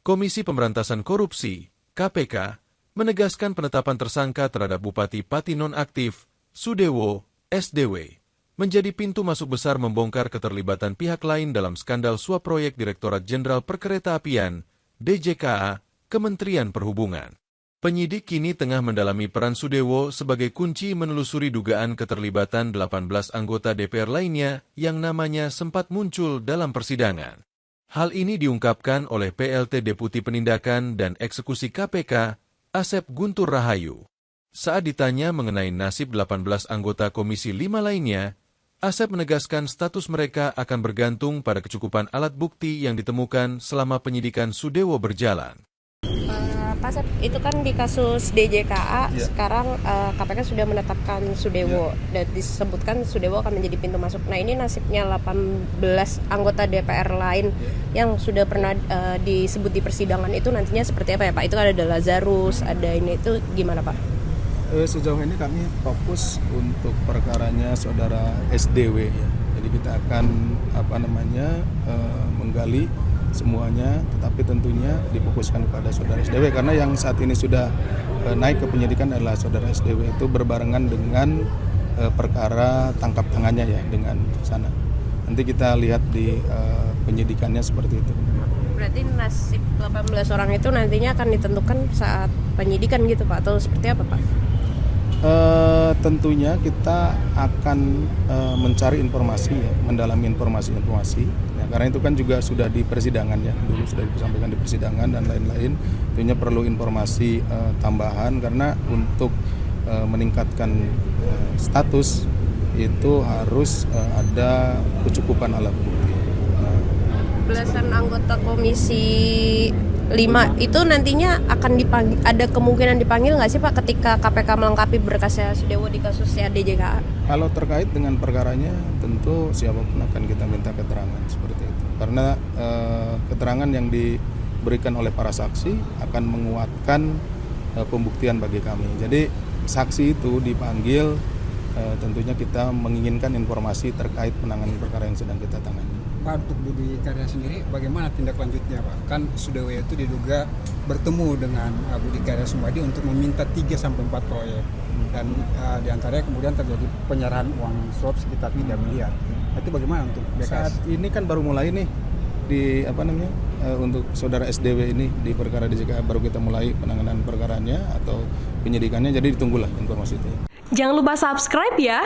Komisi Pemberantasan Korupsi, KPK, menegaskan penetapan tersangka terhadap Bupati Pati Nonaktif, Sudewo, SDW, menjadi pintu masuk besar membongkar keterlibatan pihak lain dalam skandal suap proyek Direktorat Jenderal Perkeretaapian, DJKA, Kementerian Perhubungan. Penyidik kini tengah mendalami peran Sudewo sebagai kunci menelusuri dugaan keterlibatan 18 anggota DPR lainnya yang namanya sempat muncul dalam persidangan. Hal ini diungkapkan oleh PLT Deputi Penindakan dan Eksekusi KPK, Asep Guntur Rahayu. Saat ditanya mengenai nasib 18 anggota Komisi 5 lainnya, Asep menegaskan status mereka akan bergantung pada kecukupan alat bukti yang ditemukan selama penyidikan Sudewo berjalan. Pak Asep, itu kan di kasus DJKA, sekarang KPK sudah menetapkan Sudewo dan disebutkan Sudewo akan menjadi pintu masuk. Nah, ini nasibnya 18 anggota DPR lain yang sudah pernah disebut di persidangan itu nantinya seperti apa ya Pak? Itu ada Lazarus, ada ini, itu gimana Pak? Sejauh ini kami fokus untuk perkaranya saudara SDW ya. Jadi kita akan menggali semuanya, tetapi tentunya difokuskan kepada saudara SDW karena yang saat ini sudah naik ke penyidikan adalah saudara SDW, itu berbarengan dengan perkara tangkap tangannya ya dengan sana. Nanti kita lihat di penyidikannya seperti itu. Berarti nasib 18 orang itu nantinya akan ditentukan saat penyidikan gitu Pak, atau seperti apa Pak? Tentunya kita akan mencari informasi ya, mendalami informasi ya, karena itu kan juga sudah di persidangan ya, dulu sudah disampaikan di persidangan dan lain-lain. Tentunya perlu informasi tambahan karena untuk meningkatkan status itu harus ada kecukupan alat bukti. Belasan anggota Komisi 5 itu nantinya akan dipanggil, ada kemungkinan dipanggil nggak sih Pak ketika KPK melengkapi berkasnya Sudewo di kasusnya DJKA? Kalau terkait dengan perkaranya tentu siapapun akan kita minta keterangan seperti itu. Karena keterangan yang diberikan oleh para saksi akan menguatkan pembuktian bagi kami. Jadi saksi itu dipanggil, tentunya kita menginginkan informasi terkait penanganan perkara yang sedang kita tangani. Pak, untuk Budi Karya sendiri bagaimana tindak lanjutnya Pak? Kan Sudewo itu diduga bertemu dengan Budi Karya Sumadi untuk meminta 3-4 proyek dan diantaranya kemudian terjadi penyerahan uang suap sekitar 3 miliar. Itu bagaimana untuk BKS? Saat ini kan baru mulai nih di untuk saudara SDW ini di perkara DJKA, baru kita mulai penanganan perkaranya atau penyidikannya, jadi ditunggulah informasi itu. Jangan lupa subscribe ya.